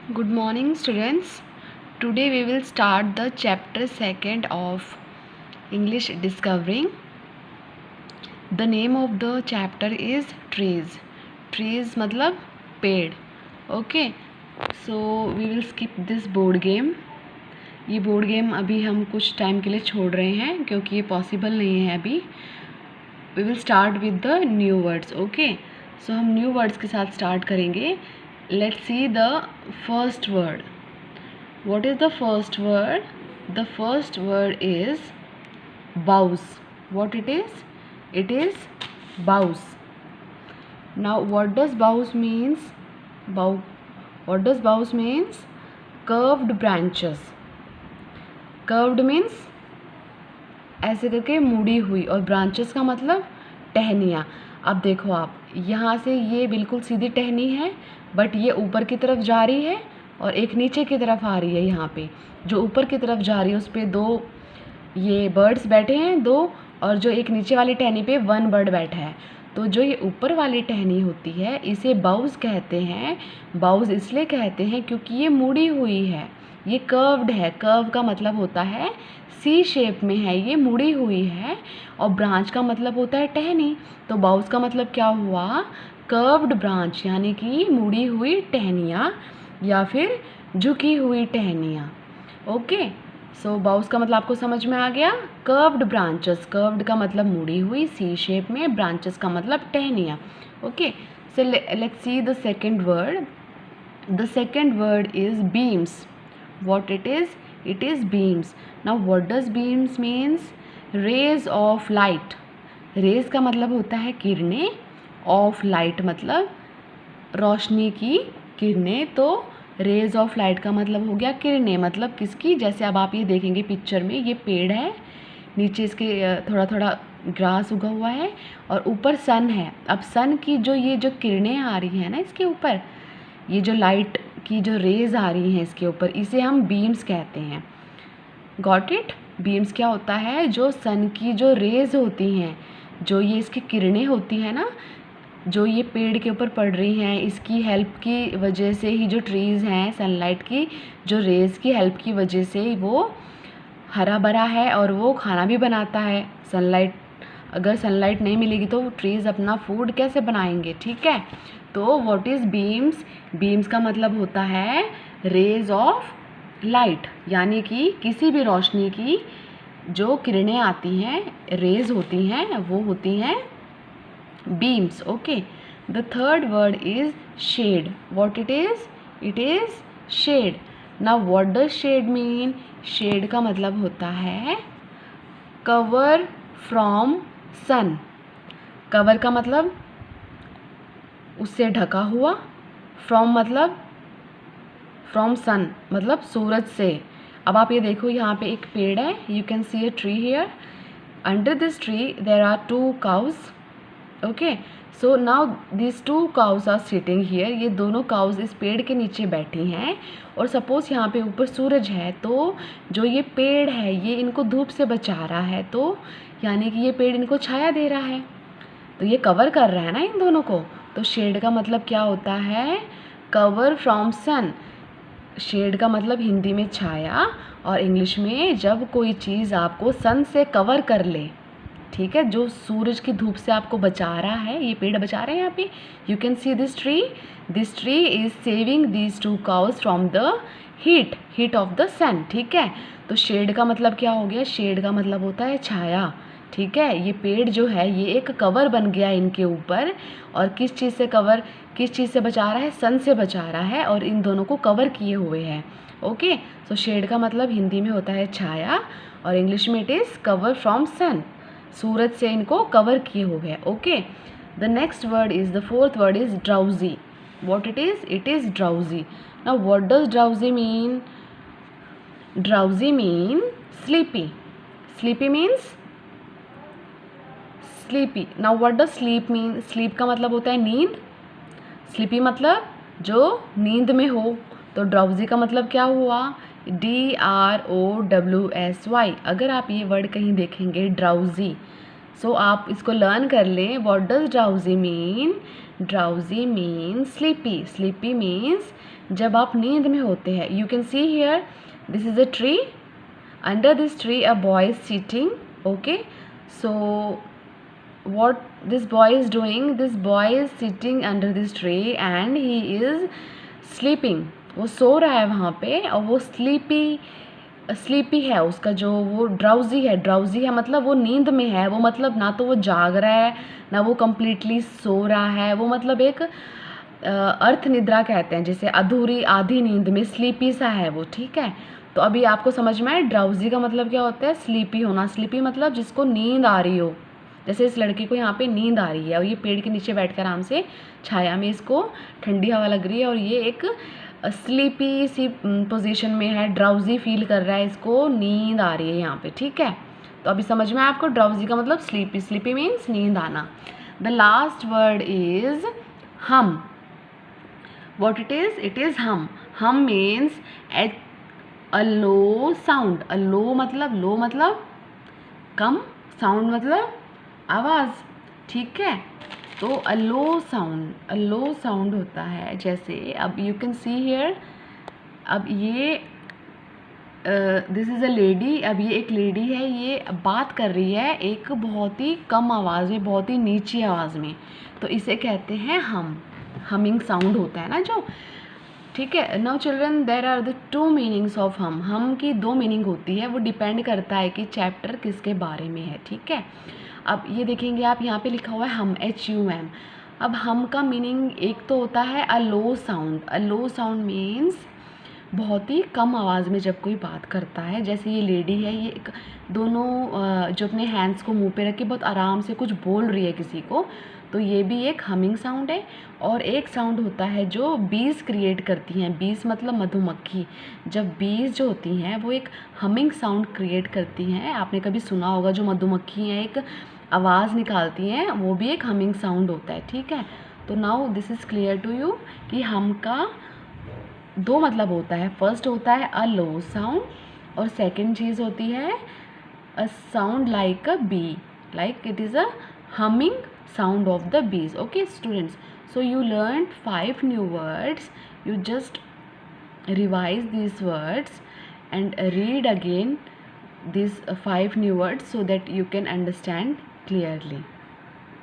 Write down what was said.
Good morning, students. Today we will start the chapter 2 of English Discovering. The name of the chapter is trees. Trees मतलब पेड़. Okay. So we will skip this board game. ये board game अभी हम कुछ time के लिए छोड़ रहे हैं क्योंकि ये पॉसिबल नहीं है अभी. We will start with the new words. Okay. So हम new words के साथ start करेंगे. Let's see the first word. What is the first word? The first word is bows. What it is? It is bows. Now what does bows means? What does bows means? Curved branches. Curved means ऐसे करके मुड़ी हुई, और branches का मतलब टहनियाँ. अब देखो आप यहाँ से ये बिल्कुल सीधी टहनी है, बट ये ऊपर की तरफ जा रही है और एक नीचे की तरफ आ रही है. यहाँ पे जो ऊपर की तरफ जा रही है उस पर दो ये बर्ड्स बैठे हैं, दो, और जो एक नीचे वाली टहनी पे वन बर्ड बैठा है. तो जो ये ऊपर वाली टहनी होती है इसे बाउज कहते हैं. बाउज इसलिए कहते हैं क्योंकि ये मुड़ी हुई है, ये कर्व्ड है. कर्व का मतलब होता है सी शेप में है, ये मुड़ी हुई है. और ब्रांच का मतलब होता है टहनी. तो बाउज का मतलब क्या हुआ? कर्व्ड ब्रांच, यानी कि मुड़ी हुई टहनियाँ या फिर झुकी हुई टहनियाँ. ओके. सो बाउज का मतलब आपको समझ में आ गया. कर्व्ड ब्रांचेस, कर्व्ड का मतलब मुड़ी हुई सी शेप में, ब्रांचेस का मतलब टहनियाँ. Okay. So let's see the second word. The second word is beams. What it is? It is beams. Now what does beams means? Rays of light. Rays का मतलब होता है किरणें, of light मतलब रोशनी की किरणें. तो रेज ऑफ लाइट का मतलब हो गया किरणें. मतलब किसकी? जैसे अब आप ये देखेंगे पिक्चर में, ये पेड़ है, नीचे इसके थोड़ा थोड़ा ग्रास उगा हुआ है और ऊपर सन है. अब सन की ये जो किरणें आ रही हैं ना इसके ऊपर, ये जो लाइट की जो रेज आ रही हैं इसके ऊपर, इसे हम बीम्स कहते हैं. Got it? बीम्स क्या होता है? जो सन की जो रेज होती हैं, जो ये इसकी किरणें होती हैं ना, जो ये पेड़ के ऊपर पड़ रही हैं, इसकी हेल्प की वजह से ही जो ट्रीज़ हैं, सनलाइट की जो रेज की हेल्प की वजह से वो हरा भरा है और वो खाना भी बनाता है. सनलाइट, अगर सनलाइट नहीं मिलेगी तो ट्रीज़ अपना फूड कैसे बनाएंगे? ठीक है. तो व्हाट इज़ बीम्स? बीम्स का मतलब होता है रेज ऑफ लाइट, यानी कि किसी भी रोशनी की जो किरणें आती हैं, रेज होती हैं, वो होती हैं beams. Okay. The third word is shade. What it is? It is shade. Now what does shade mean? Shade का मतलब होता है कवर फ्रॉम सन. कवर का मतलब उससे ढका हुआ, फ्रॉम मतलब फ्रॉम सन मतलब सूरज से. अब आप ये देखो यहाँ पे एक पेड़ है, you can see a tree here. Under this tree there are 2 cows. Okay. So now this 2 cows are sitting here. ये दोनों काउज इस पेड़ के नीचे बैठी हैं, और सपोज यहाँ पे ऊपर सूरज है, तो जो ये पेड़ है ये इनको धूप से बचा रहा है, तो यानी कि ये पेड़ इनको छाया दे रहा है, तो ये कवर कर रहा है ना इन दोनों को. तो शेड का मतलब क्या होता है? Cover from sun. शेड का मतलब हिंदी में छाया, और इंग्लिश में जब कोई चीज़ आपको सन से कवर कर ले. ठीक है. जो सूरज की धूप से आपको बचा रहा है, ये पेड़ बचा रहे हैं यहाँ पे. You can see this tree. This tree is saving these 2 cows from the heat of the sun. ठीक है. तो शेड का मतलब क्या हो गया? शेड का मतलब होता है छाया. ठीक है. ये पेड़ जो है ये एक कवर बन गया इनके ऊपर, और किस चीज़ से बचा रहा है? सन से बचा रहा है, और इन दोनों को कवर किए हुए हैं. ओके. सो शेड का मतलब हिंदी में होता है छाया, और इंग्लिश में it is cover from sun. सूरज से इनको कवर किए हुए हैं. Okay. The next word is, the fourth word is drowsy. What it is? It is drowsy. Now what does drowsy mean? Drowsy mean sleepy. Sleepy means sleepy. Now what does sleep mean? Sleep का मतलब होता है नींद. Sleepy मतलब जो नींद में हो. तो ड्राउजी का मतलब क्या हुआ? DROWSY. अगर आप ये वर्ड कहीं देखेंगे ड्राउजी, सो आप इसको लर्न कर लें. What does drowsy mean? Drowsy means sleepy. Sleepy means जब आप नींद में होते हैं. You can see here, this is a tree. Under this tree a boy is sitting. Okay, so what this boy is doing, this boy is sitting under this tree and he is sleeping. वो सो रहा है वहाँ पे और वो sleepy है. उसका जो वो ड्राउजी है मतलब वो नींद में है. वो मतलब ना तो वो जाग रहा है ना वो कम्प्लीटली सो रहा है. वो मतलब एक अर्थ निद्रा कहते हैं, जैसे अधूरी आधी नींद में स्लीपी सा है वो. ठीक है, तो अभी आपको समझ में आए ड्राउजी का मतलब क्या होता है. स्लीपी होना. स्लीपी मतलब जिसको नींद आ रही हो. जैसे इस लड़की को यहाँ पे नींद आ रही है और ये पेड़ के नीचे बैठकर आराम से छाया में इसको ठंडी हवा लग रही है और ये एक स्लीपी सी पोजीशन में है. ड्राउजी फील कर रहा है, इसको नींद आ रही है यहाँ पे. ठीक है, तो अभी समझ में आपको ड्राउजी का मतलब स्लीपी. स्लीपी मीन्स नींद आना. द लास्ट वर्ड इज हम. what it is hum. Hum means a low sound. a low मतलब कम, साउंड मतलब आवाज़. ठीक है, तो a low sound होता है. जैसे अब you can see here, अब ये दिस इज़ अ लेडी. अब ये एक लेडी है, ये बात कर रही है एक बहुत ही कम आवाज़ में, बहुत ही नीची आवाज़ में. तो इसे कहते हैं हम. हमिंग साउंड होता है ना जो. ठीक है, now children, there are the 2 meanings of हम. हम की 2 मीनिंग होती है. वो डिपेंड करता है कि चैप्टर किसके बारे में है. ठीक है, अब ये देखेंगे आप, यहाँ पे लिखा हुआ है हम, HUM. अब हम का मीनिंग एक तो होता है अ लो साउंड. अ लो साउंड मीन्स बहुत ही कम आवाज़ में जब कोई बात करता है. जैसे ये लेडी है, ये दोनों जो अपने हैंड्स को मुंह पे रख के बहुत आराम से कुछ बोल रही है किसी को, तो ये भी एक हमिंग साउंड है. और एक साउंड होता है जो बीज क्रिएट करती हैं. बीज मतलब मधुमक्खी. जब बीज जो होती हैं वो एक हमिंग साउंड क्रिएट करती हैं. आपने कभी सुना होगा, जो मधुमक्खी हैं एक आवाज़ निकालती हैं, वो भी एक हमिंग साउंड होता है. ठीक है, तो now this is clear to you कि हम का 2 मतलब होता है. फर्स्ट होता है अ लो साउंड और सेकेंड चीज़ होती है a sound like a bee, like it is a humming sound of the bees. Okay students, so you learned 5 new words. You just revise these words and read again these 5 new words so that you can understand clearly.